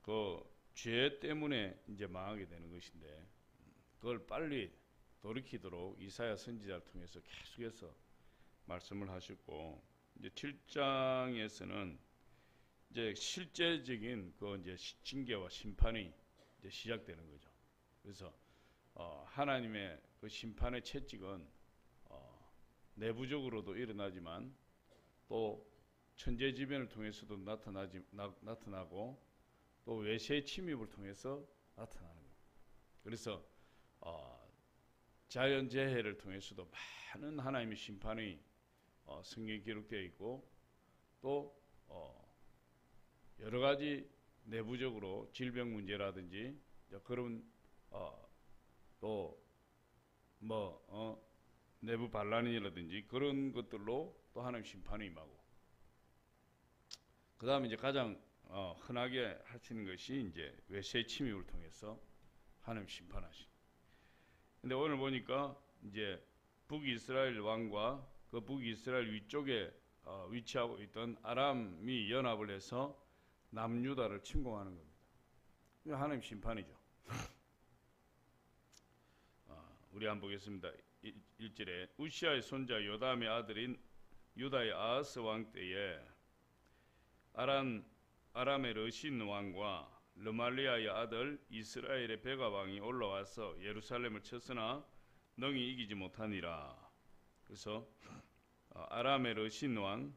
그 죄 때문에 이제 망하게 되는 것인데 그걸 빨리 돌이키도록 이사야 선지자를 통해서 계속해서 말씀을 하셨고 이제 7장에서는 이제 실제적인 그 이제 징계와 심판이 이제 시작되는 거죠. 그래서 하나님의 그 심판의 채찍은 내부적으로도 일어나지만 또 천재지변을 통해서도 나타나고 또 외세의 침입을 통해서 나타나는 거예요. 그래서 자연재해를 통해서도 많은 하나님의 심판이 성경에 기록되어 있고 또 여러 가지 내부적으로 질병 문제라든지 그런 또 내부 반란이라든지 그런 것들로 또 하나님 심판이 임하고 그 다음에 이제 가장 흔하게 하시는 것이 이제 외세의 침입을 통해서 하나님 심판하시는. 근데 오늘 보니까 이제 북이스라엘 왕과 그 북이스라엘 위쪽에 위치하고 있던 아람이 연합을 해서 남유다를 침공하는 겁니다. 하나님 심판이죠. 우리 한번 보겠습니다. 1절에 우시아의 손자 요담의 아들인 유다의 아하스 왕 때에 아람의 르신 왕과 르말리아의 아들 이스라엘의 베가 왕이 올라와서 예루살렘을 쳤으나 능히 이기지 못하니라. 그래서 아람의 르신 왕,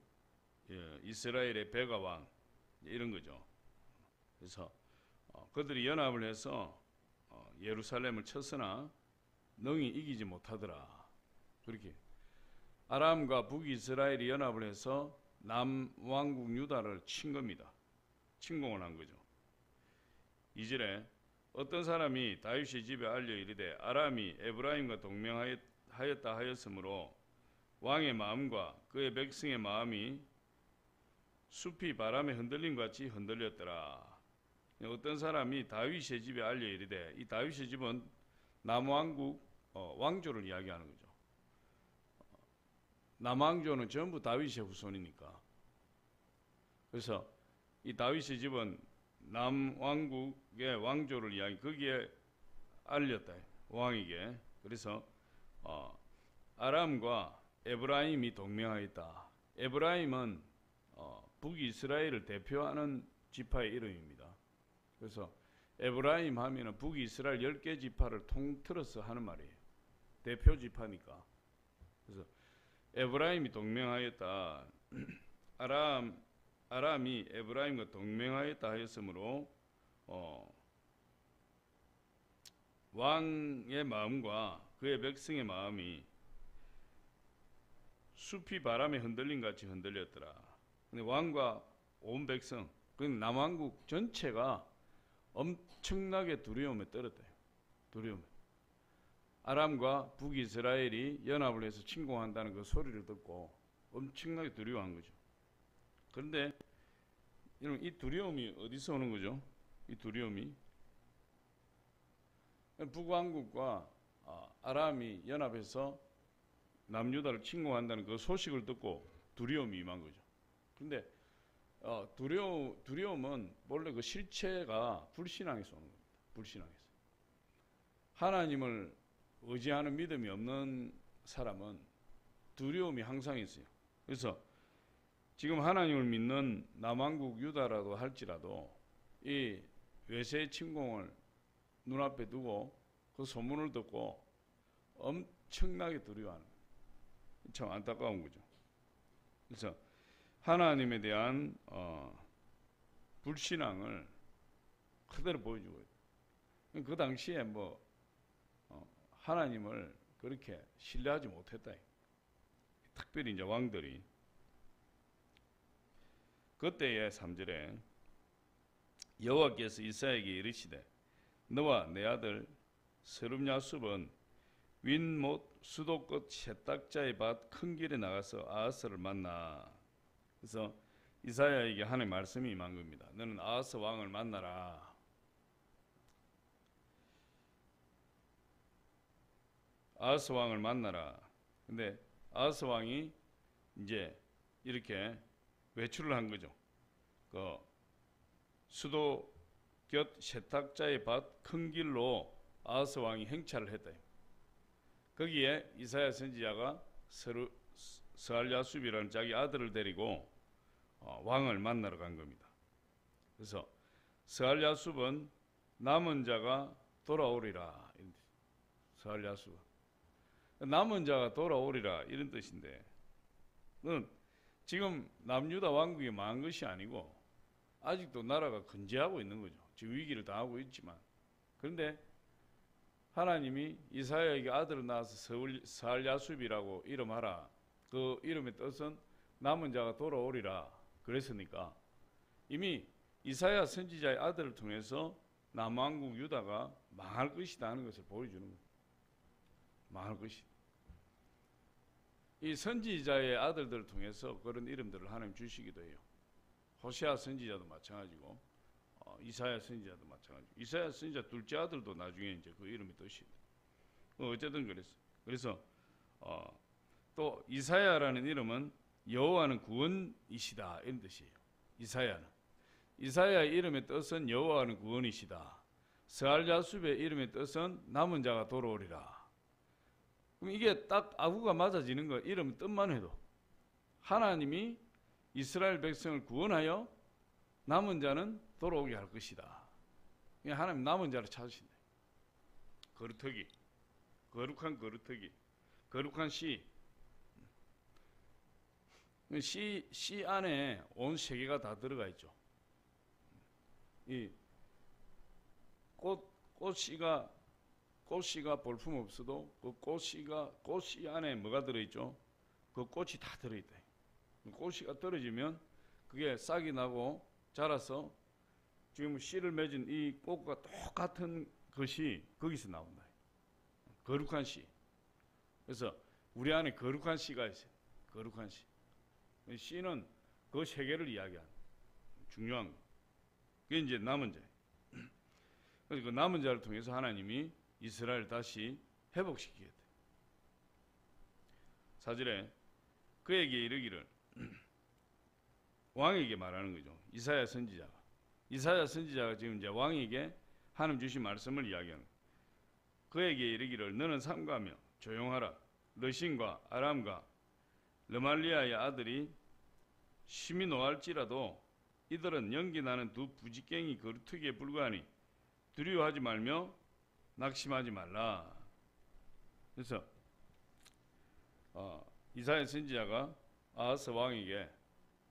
이스라엘의 베가 왕 이런 거죠. 그래서 그들이 연합을 해서 예루살렘을 쳤으나 능히 이기지 못하더라. 그렇게 아람과 북이스라엘이 연합을 해서 남왕국 유다를 친 겁니다. 침공을 한 거죠. 2절에 어떤 사람이 다윗의 집에 알려 이르되 아람이 에브라임과 동맹하였다 하였으므로 왕의 마음과 그의 백성의 마음이 숲이 바람에 흔들림 같이 흔들렸더라. 어떤 사람이 다윗의 집에 알려 이르되 이 다윗의 집은 남왕국 왕조를 이야기하는 거죠. 남왕조는 전부 다윗의 후손이니까. 그래서 이 다윗의 집은 남왕국의 왕조를 거기에 알렸다. 왕에게. 그래서 아람과 에브라임이 동맹하였다. 에브라임은 북이스라엘을 대표하는 지파의 이름입니다. 그래서 에브라임 하면은 북이스라엘 10개 지파를 통틀어서 하는 말이에요. 대표 지파니까. 그래서 에브라임이 동맹하였다. 아람이 에브라임과 동맹하였다 하였으므로 왕의 마음과 그의 백성의 마음이 숲이 바람에 흔들림 같이 흔들렸더라. 근데 왕과 온 백성, 그 남왕국 전체가 엄청나게 두려움에 떨었대요. 두려움에. 아람과 북이스라엘이 연합을 해서 침공한다는 그 소리를 듣고 엄청나게 두려워한 거죠. 그런데 이 두려움이 어디서 오는 거죠? 이 두려움이 북왕국과 아람이 연합해서 남유다를 침공한다는 그 소식을 듣고 두려움이 임한 거죠. 그런데 두려움은 원래 그 실체가 불신앙에서 오는 겁니다. 불신앙에서. 하나님을 의지하는 믿음이 없는 사람은 두려움이 항상 있어요. 그래서 지금 하나님을 믿는 남왕국 유다라도 할지라도 이 외세의 침공을 눈앞에 두고 그 소문을 듣고 엄청나게 두려워하는 거예요. 참 안타까운 거죠. 그래서 하나님에 대한 불신앙을 그대로 보여주고 있어요. 그 당시에 하나님을 그렇게 신뢰하지 못했다. 특별히 이제 왕들이. 그때에 3절에 여호와께서 이사야에게 이르시되 너와 내 아들 스룹야숲은 윈못 수도끝 세탁자의 밭 큰 길에 나가서 아하스를 만나. 그래서 이사야에게 하나님의 말씀이 임한 겁니다. 너는 아하스 왕을 만나라. 아하스 왕을 만나라. 근데 아하스 왕이 이제 이렇게 외출을 한 거죠. 그 수도 곁 세탁자의 밭 큰 길로 아하스 왕이 행차를 했다. 거기에 이사야 선지자가 스알야숲이라는 자기 아들을 데리고 왕을 만나러 간 겁니다. 그래서 스알야숲은 남은 자가 돌아오리라. 스알야숲 남은 자가 돌아오리라 이런 뜻인데, 지금 남유다 왕국이 망한 것이 아니고 아직도 나라가 건재하고 있는 거죠. 지금 위기를 당하고 있지만, 그런데 하나님이 이사야에게 아들을 낳아서 스알야숲이라고 이름하라. 그 이름의 뜻은 남은 자가 돌아오리라 그랬으니까 이미 이사야 선지자의 아들을 통해서 남왕국 유다가 망할 것이다 하는 것을 보여주는 거예요. 망할 것이다. 이 선지자의 아들들을 통해서 그런 이름들을 하나님 주시기도 해요. 호세아 선지자도 마찬가지고 이사야 선지자도 마찬가지고, 이사야 선지자 둘째 아들도 나중에 이제 그 이름이 뜻이 어쨌든 그랬어. 그래서 또 이사야라는 이름은 여호와는 구원이시다 이런 뜻이에요. 이사야의 이름의 뜻은 여호와는 구원이시다. 스알야숲의 이름의 뜻은 남은 자가 돌아오리라. 그럼 이게 딱 아구가 맞아지는 거. 이름 뜻만 해도 하나님이 이스라엘 백성을 구원하여 남은 자는 돌아오게 할 것이다. 하나님 남은 자를 찾으신다. 거루터기, 거룩한 거루터기, 거룩한 씨. 씨 안에 온 세계가 다 들어가 있죠. 이 꽃씨가 볼품 없어도 그 꽃씨 안에 뭐가 들어있죠? 그 꽃이 다 들어있다. 꽃씨가 떨어지면 그게 싹이 나고 자라서 지금 씨를 맺은 이 꽃과 똑같은 것이 거기서 나온다. 거룩한 씨. 그래서 우리 안에 거룩한 씨가 있어요. 거룩한 씨. 씨는 그 세계를 이야기하는 중요한 거. 그게 이제 남은 자. 그래서 그 남은 자를 통해서 하나님이 이스라엘을 다시 회복시키겠다. 4절에 그에게 이르기를, 왕에게 말하는 거죠. 이사야 선지자가 지금 이제 왕에게 하나님 주신 말씀을 이야기하는 거예요. 그에게 이르기를 너는 삼가하며 조용하라. 르신과 아람과 르말리아의 아들이 심히 노할지라도 이들은 연기나는 두 부지깽이 거루터기에 불과하니 두려워하지 말며 낙심하지 말라. 그래서 이사야 선지자가 아하스 왕에게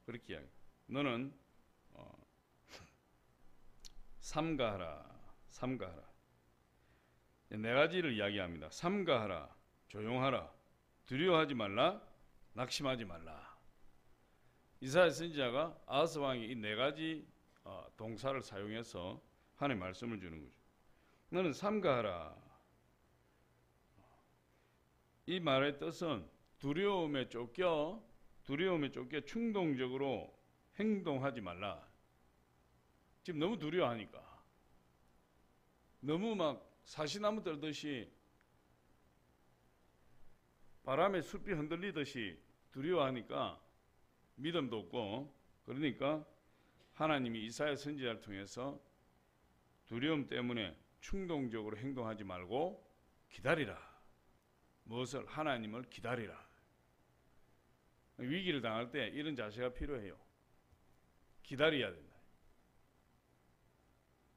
그렇게 이야기해요. 너는 삼가하라. 네 가지를 이야기합니다. 삼가하라, 조용하라, 두려워하지 말라, 낙심하지 말라. 이사야 선지자가 아하스 왕이 이 네 가지 동사를 사용해서 하나님의 말씀을 주는 거죠. 너는 삼가하라. 이 말의 뜻은 두려움에 쫓겨 충동적으로 행동하지 말라. 지금 너무 두려워하니까, 너무 막 사시나무 떨듯이 바람에 숲이 흔들리듯이 두려워하니까 믿음도 없고, 그러니까 하나님이 이사야 선지자를 통해서 두려움 때문에 충동적으로 행동하지 말고 기다리라. 무엇을? 하나님을 기다리라. 위기를 당할 때 이런 자세가 필요해요. 기다려야 된다.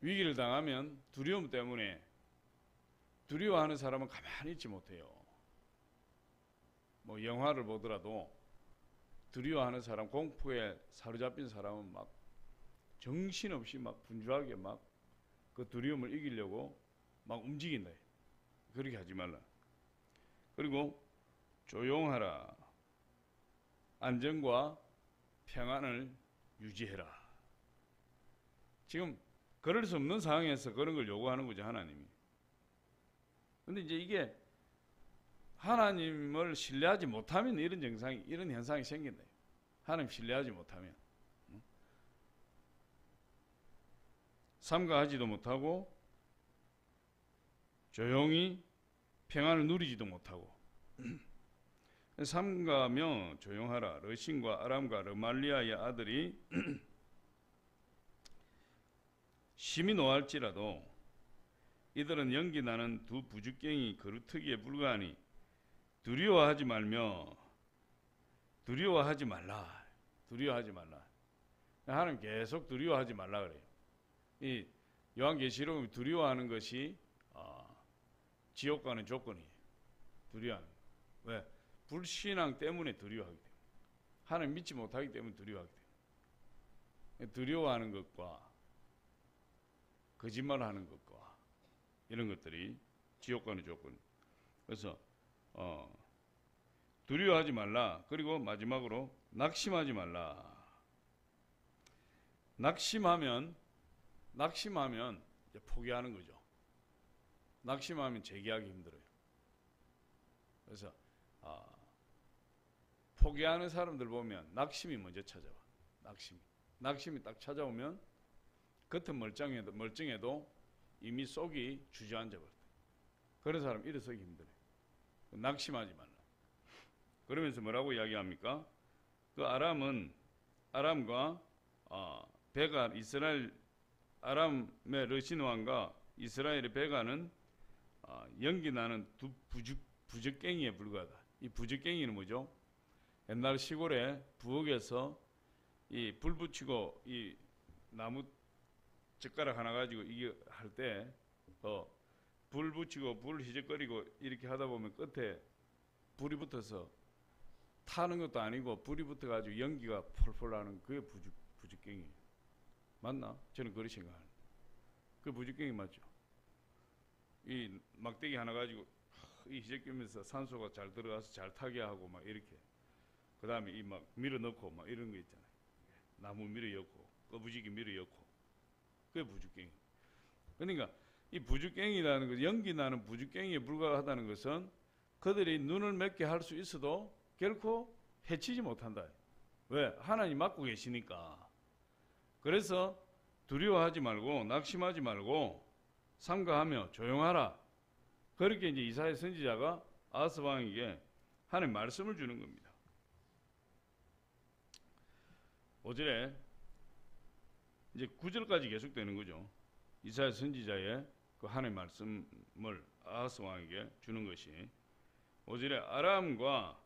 위기를 당하면 두려움 때문에 두려워하는 사람은 가만히 있지 못해요. 뭐 영화를 보더라도 두려워하는 사람, 공포에 사로잡힌 사람은 막 정신없이 막 분주하게 막 그 두려움을 이기려고 막 움직인다. 그렇게 하지 말라. 그리고 조용하라. 안정과 평안을 유지해라. 지금 그럴 수 없는 상황에서 그런 걸 요구하는 거죠, 하나님이. 근데 이제 이게 하나님을 신뢰하지 못하면 이런 현상이 생긴다. 하나님 신뢰하지 못하면 삼가하지도 못하고 조용히 평안을 누리지도 못하고 삼가하며 조용하라. 르신과 아람과 르말리아의 아들이 심히 노할지라도 이들은 연기 나는 두 부죽갱이 거루터기에 불과하니 두려워하지 말라. 두려워하지 말라. 하나님 계속 두려워하지 말라 그래요. 이 요한계시록은 두려워하는 것이 지옥 가는 조건이에요. 두려워하는. 왜? 불신앙 때문에 두려워하기 때문에. 하나님 믿지 못하기 때문에 두려워하기 때문에. 두려워하는 것과 거짓말하는 것과 이런 것들이 지옥 가는 조건. 그래서 두려워하지 말라. 그리고 마지막으로 낙심하지 말라. 낙심하면 이제 포기하는 거죠. 낙심하면 재기하기 힘들어요. 그래서 포기하는 사람들 보면 낙심이 먼저 찾아와. 낙심이 딱 찾아오면 겉은 멀쩡해도 이미 속이 주저앉아 버려요. 그런 사람 일어서기 힘들어요. 낙심하지 말라. 그러면서 뭐라고 이야기합니까? 그 아람과 베가 이스라엘 아람의 르신 왕과 이스라엘의 베가는 연기 나는 두 부적갱이에 불과하다. 이 부적갱이는 뭐죠? 옛날 시골에 부엌에서 이 불 붙이고 이 나무 젓가락 하나 가지고 이게 할 때 불 붙이고 불 희적거리고 이렇게 하다 보면 끝에 불이 붙어서 타는 것도 아니고 불이 붙어가지고 연기가 폴폴 나는 그게 부적갱이에요. 맞나? 저는 그렇게 생각합니다. 그 부적갱이 맞죠? 이 막대기 하나 가지고 이 희적끼면서 산소가 잘 들어가서 잘 타게 하고 막 이렇게. 그 다음에 이 막 밀어 넣고 막 이런 거 있잖아요. 나무 밀어 엮고 꺼부지기 밀어 엮고. 그게 부적갱이. 그러니까 이 부적갱이라는 것, 연기 나는 부적갱이에 불과하다는 것은 그들이 눈을 맺게 할 수 있어도 결코 해치지 못한다. 왜? 하나님 맡고 계시니까. 그래서 두려워하지 말고 낙심하지 말고 삼가하며 조용하라. 그렇게 이제 이사야 선지자가 아하스 왕에게 하나님 말씀을 주는 겁니다. 5절에 이제 9절까지 계속되는 거죠. 이사야 선지자의 그 하나님 말씀을 아하스 왕에게 주는 것이 5절에 아람과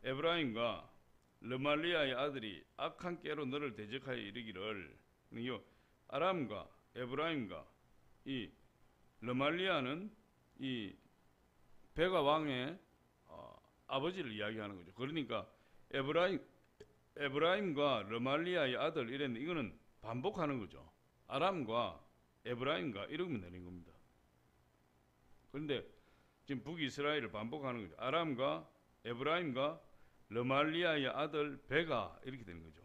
에브라임과 르말리아의 아들이 악한 깨로 너를 대적하여 이르기를. 이 아람과 에브라임과 이 르말리아는 이 베가 왕의 아버지를 이야기하는 거죠. 그러니까 에브라임과 르말리아의 아들 이랬는데 이거는 반복하는 거죠. 아람과 에브라임과 이러면 되는 겁니다. 그런데 지금 북이스라엘을 반복하는 거죠. 아람과 에브라임과 르말리아의 아들 베가 이렇게 되는 거죠.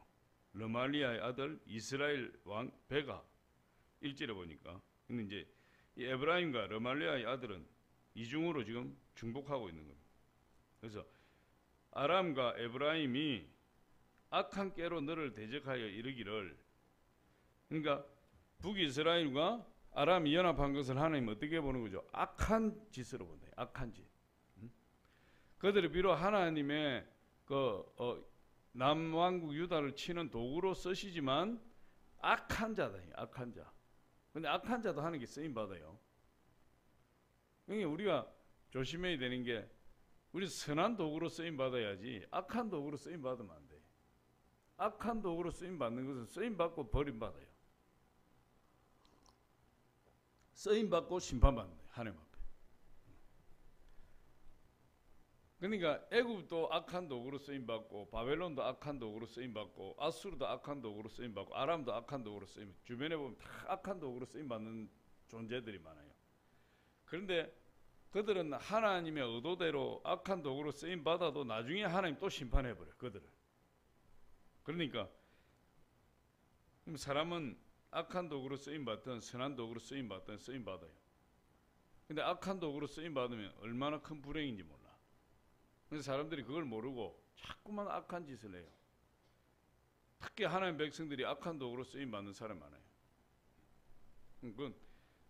르말리아의 아들 이스라엘 왕 베가 1절에 보니까. 근데 이제 이 에브라임과 르말리아의 아들은 이중으로 지금 중복하고 있는 겁니다. 그래서 아람과 에브라임이 악한 깨로 너를 대적하여 이르기를. 그러니까 북이스라엘과 아람이 연합한 것을 하나님 어떻게 보는 거죠? 악한 짓으로 본다. 악한 짓. 그들이 비록 하나님의 남왕국 유다를 치는 도구로 쓰시지만 악한 자다. 악한 자. 근데 악한 자도 하는 게 쓰임 받아요. 그러니까 우리가 조심해야 되는 게 우리 선한 도구로 쓰임 받아야지 악한 도구로 쓰임 받으면 안 돼. 악한 도구로 쓰임 받는 것은 쓰임 받고 버림 받아요. 쓰임 받고 심판 받는 거예요. 하나님 앞에. 그러니까 애굽도 악한 도구로 쓰임 받고 바벨론도 악한 도구로 쓰임 받고 아수르도 악한 도구로 쓰임 받고 아람도 악한 도구로 쓰임. 주변에 보면 다 악한 도구로 쓰임 받는 존재들이 많아요. 그런데 그들은 하나님의 의도대로 악한 도구로 쓰임 받아도 나중에 하나님 또 심판해 버려요. 그들을. 그러니까 사람은 악한 도구로 쓰임 받든 선한 도구로 쓰임 받든 쓰임 받아요. 근데 악한 도구로 쓰임 받으면 얼마나 큰 불행인지 몰라. 그래서 사람들이 그걸 모르고 자꾸만 악한 짓을 해요. 특히 하나님 백성들이 악한 도구로 쓰임 받는 사람 많아요. 그건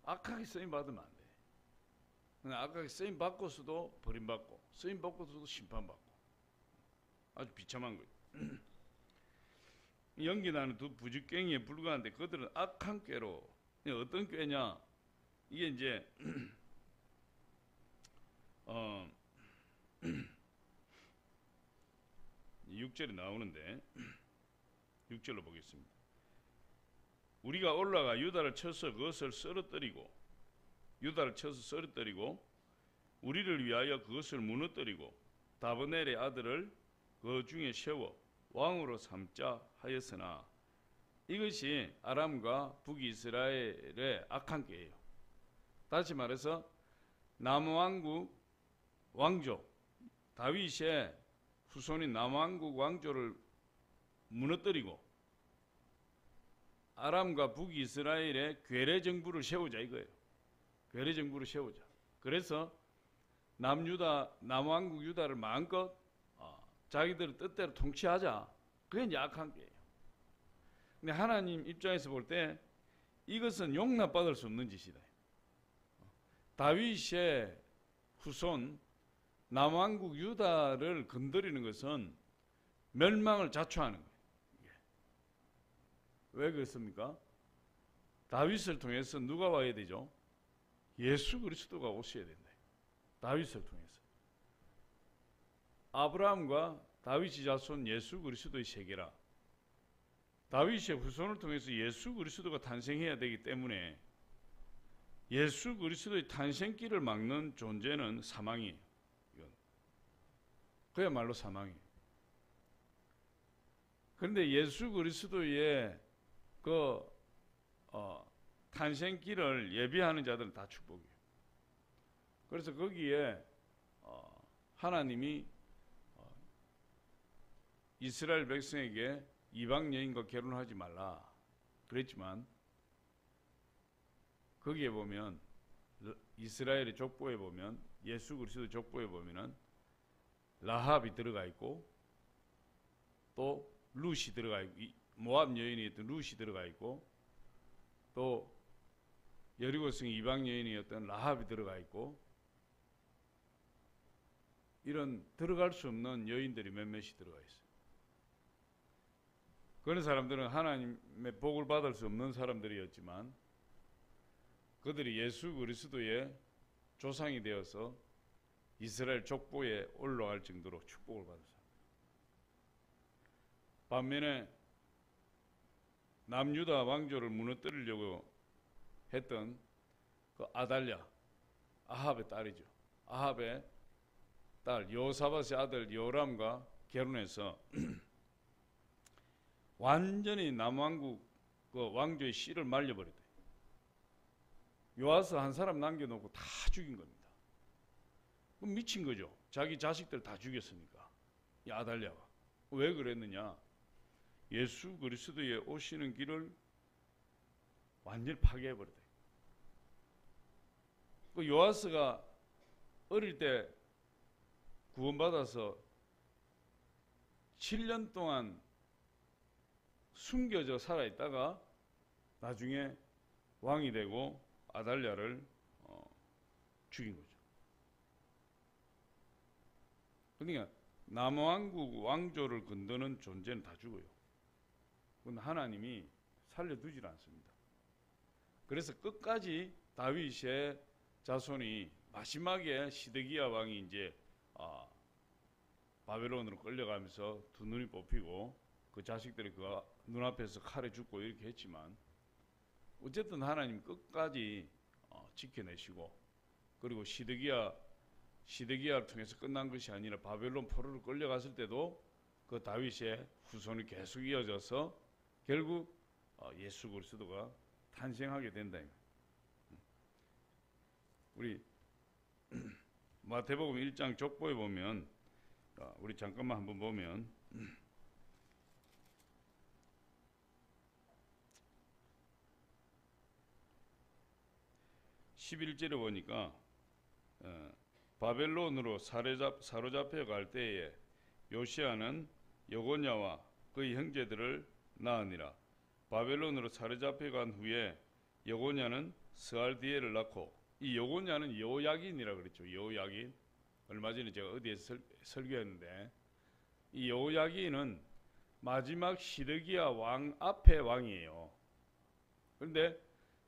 악하게 쓰임 받으면 안 돼. 악하게 쓰임 받고서도 버림받고 쓰임 받고서도 심판받고 아주 비참한 거예요. 연기 나는 두 부적갱이에 불과한데 그들은 악한 꾀로 어떤 꾀냐? 이게 이제 6절에 나오는데 6절로 보겠습니다. 우리가 올라가 유다를 쳐서 그것을 쓰러뜨리고 우리를 위하여 그것을 무너뜨리고 다브넬의 아들을 그 중에 세워 왕으로 삼자 하였으나 이것이 아람과 북이스라엘의 악한 꾀예요. 다시 말해서 남왕국 왕조 다윗의 후손인 남왕국 왕조를 무너뜨리고 아람과 북이스라엘의 괴뢰 정부를 세우자 이거예요. 괴뢰 정부를 세우자. 그래서 남왕국 유다를 마음껏 자기들 뜻대로 통치하자. 그게 이제 악한 꾀예요. 근데 하나님 입장에서 볼 때 이것은 용납받을 수 없는 짓이다. 다윗의 후손 남왕국 유다를 건드리는 것은 멸망을 자초하는 거예요. 왜 그렇습니까? 다윗을 통해서 누가 와야 되죠? 예수 그리스도가 오셔야 된다. 다윗을 통해서. 아브라함과 다윗의 자손 예수 그리스도의 세계라. 다윗의 후손을 통해서 예수 그리스도가 탄생해야 되기 때문에 예수 그리스도의 탄생길을 막는 존재는 사망이에요. 이건 그야말로 사망이에요. 그런데 예수 그리스도의 그 탄생길을 예비하는 자들은 다 축복이에요. 그래서 거기에 하나님이 이스라엘 백성에게 이방 여인과 결혼하지 말라 그랬지만 거기에 보면 이스라엘의 족보에 보면 예수 그리스도 족보에 보면은 라합이 들어가 있고 또 룻이 들어가 있고 모압 여인이었던 룻이 들어가 있고 또 여리고성 이방 여인이었던 라합이 들어가 있고 이런 들어갈 수 없는 여인들이 몇몇이 들어가 있어요. 그런 사람들은 하나님의 복을 받을 수 없는 사람들이었지만 그들이 예수 그리스도의 조상이 되어서 이스라엘 족보에 올라갈 정도로 축복을 받은 사람. 반면에 남유다 왕조를 무너뜨리려고 했던 그 아달랴, 아합의 딸이죠. 아합의 딸 여호사밧의 아들 요람과 결혼해서 완전히 남왕국 그 왕조의 씨를 말려버렸대. 요아스 한 사람 남겨놓고 다 죽인 겁니다. 그럼 미친 거죠. 자기 자식들 다 죽였으니까. 이 아달랴가. 왜 그랬느냐? 예수 그리스도의 오시는 길을 완전히 파괴해버렸대. 그 요아스가 어릴 때 구원받아서 7년 동안 숨겨져 살아있다가 나중에 왕이 되고 아달랴를 죽인 거죠. 그러니까 남왕국 왕조를 건드는 존재는 다 죽어요. 그건 하나님이 살려두질 않습니다. 그래서 끝까지 다윗의 자손이 마지막에 시드기야 왕이 이제 바벨론으로 끌려가면서 두 눈이 뽑히고 그 자식들이 그 눈앞에서 칼에 죽고 이렇게 했지만 어쨌든 하나님 끝까지 지켜내시고 그리고 시드기야를 통해서 끝난 것이 아니라 바벨론 포로로 끌려갔을 때도 그 다윗의 후손이 계속 이어져서 결국 예수 그리스도가 탄생하게 된다. 우리 마태복음 1장 족보에 보면 우리 잠깐만 한번 보면 11절에 보니까 바벨론으로 사로잡혀 갈 때에 요시아는 여고냐와 그의 형제들을 낳으니라. 바벨론으로 사로잡혀 간 후에 여고냐는 스알디엘을 낳고 이 여고냐는 여호야긴이라 그랬죠. 여호야긴. 얼마 전에 제가 어디에서 설교했는데 이 여호야긴은 마지막 시드기야 왕 앞에 왕이에요. 그런데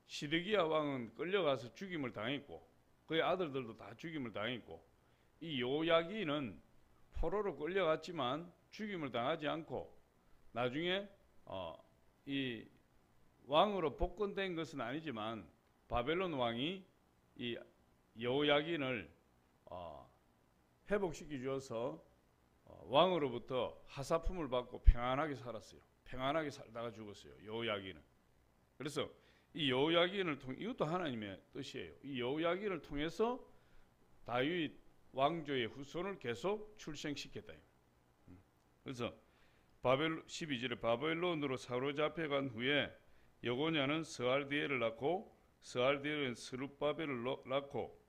시드기야 왕은 끌려가서 죽임을 당했고 그의 아들들도 다 죽임을 당했고 이 요야기는 포로로 끌려갔지만 죽임을 당하지 않고 나중에 이 왕으로 복권된 것은 아니지만 바벨론 왕이 이 여호야긴을 회복시켜 주어서 왕으로부터 하사품을 받고 평안하게 살았어요. 평안하게 살다가 죽었어요. 여호야긴은. 그래서 이 여호야긴을 통해 이것도 하나님의 뜻이에요. 이 여호야긴을 통해서 다윗 왕조의 후손을 계속 출생시켰다. 그래서 12절에 바벨론으로 사로잡혀간 후에 여고냐는 스알디엘을 낳고 스알디엘은 스룹바벨을 낳고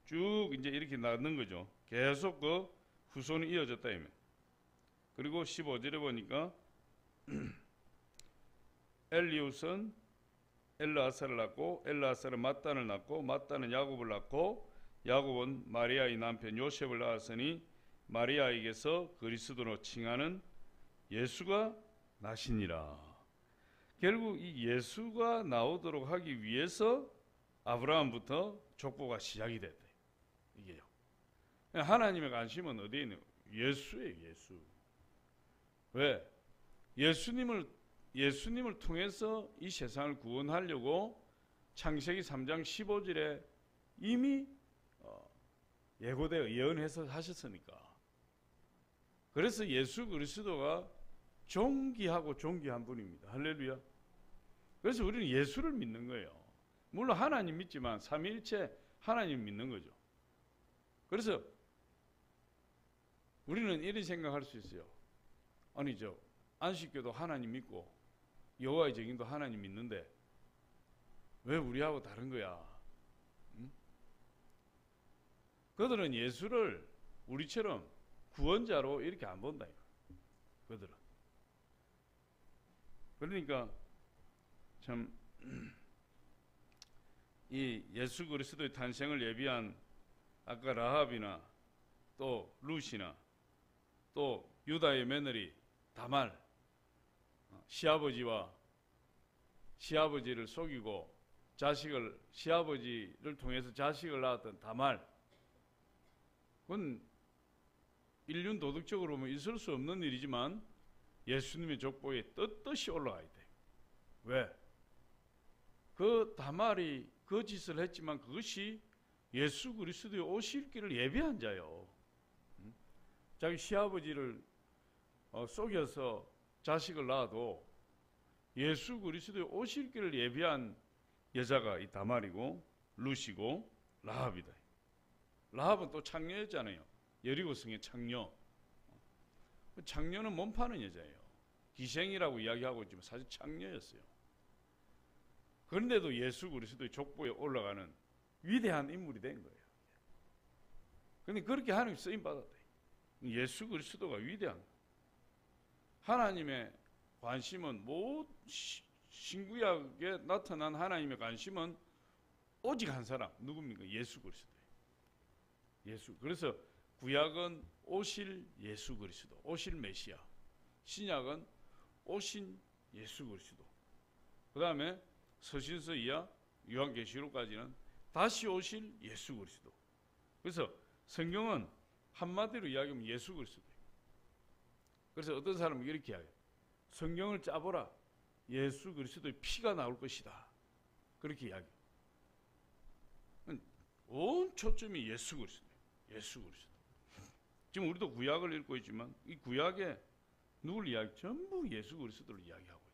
쭉 이제 이렇게 낳는 거죠. 계속 그 후손이 이어졌다. 그리고 15절에 보니까 엘리웃은 엘르아사를 낳고 엘르아사는 mat단을 낳고 mat단은 야곱을 낳고 야곱은 마리아의 남편 요셉을 낳았으니 마리아에게서 그리스도로 칭하는 예수가 나시니라. 결국 이 예수가 나오도록 하기 위해서 아브라함부터 족보가 시작이 됐다. 이게요. 하나님의 관심은 어디에 있는? 예수예요. 예수. 왜? 예수님을 통해서 이 세상을 구원하려고 창세기 3장 15절에 이미 예고되어 예언해서 하셨으니까. 그래서 예수 그리스도가 존귀하고 존귀한 분입니다. 할렐루야. 그래서 우리는 예수를 믿는 거예요. 물론 하나님 믿지만 삼위일체 하나님 믿는 거죠. 그래서 우리는 이런 생각할 수 있어요. 아니 안식교도 하나님 믿고 여호와의 증인도 하나님 믿는데 왜 우리하고 다른 거야? 응? 그들은 예수를 우리처럼 구원자로 이렇게 안 본다. 그들은. 그러니까 참 이 예수 그리스도의 탄생을 예비한 아까 라합이나 또 룻이나 또 유다의 며느리 다말, 시아버지를 속이고 시아버지를 통해서 자식을 낳았던 다말, 그건 인륜 도덕적으로 보면 있을 수 없는 일이지만 예수님의 족보에 떳떳이 올라가 있대. 왜? 그 다말이 그 짓을 했지만 그것이 예수 그리스도의 오실 길을 예비한 자요. 자기 시아버지를 속여서 자식을 낳아도 예수 그리스도의 오실 길을 예비한 여자가 이 다말이고 룻이고 라합이다. 라합은 또 창녀였잖아요. 여리고성의 창녀. 창녀는 몸 파는 여자예요. 기생이라고 이야기하고 있지만 사실 창녀였어요. 그런데도 예수 그리스도의 족보에 올라가는 위대한 인물이 된 거예요. 그런데 그렇게 하나님 쓰임 받았다. 예수 그리스도가 위대한 거예요. 하나님의 관심은 신구약에 나타난 하나님의 관심은 오직 한 사람 누굽니까? 예수 그리스도예요. 예수. 그래서 구약은 오실 예수 그리스도, 오실 메시아. 신약은 오신 예수 그리스도. 그 다음에 서신서 이하 요한계시록까지는 다시 오실 예수 그리스도. 그래서 성경은 한마디로 이야기하면 예수 그리스도예요. 그래서 어떤 사람은 이렇게 이야기해요. 성경을 짜보라. 예수 그리스도의 피가 나올 것이다. 그렇게 이야기해요. 온 초점이 예수 그리스도예요. 예수 그리스도. 지금 우리도 구약을 읽고 있지만 이 구약에 누굴 이야기? 전부 예수 그리스도를 이야기하고 있다.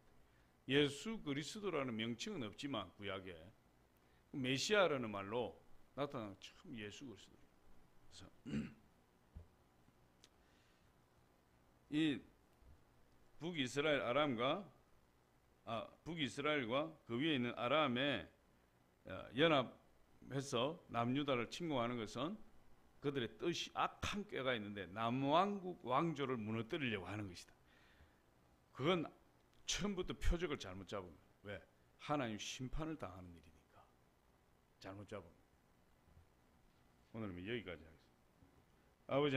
예수 그리스도라는 명칭은 없지만 구약에 메시아라는 말로 나타나는 참 예수 그리스도. 그래서 이 북이스라엘과 그 위에 있는 아람에 연합해서 남유다를 침공하는 것은 그들의 뜻이 악한 꾀가 있는데 남왕국 왕조를 무너뜨리려고 하는 것이다. 그건 처음부터 표적을 잘못 잡은 거예요. 왜? 하나님 심판을 당하는 일이니까. 잘못 잡은 거예요. 오늘은 여기까지 하겠습니다. 아버지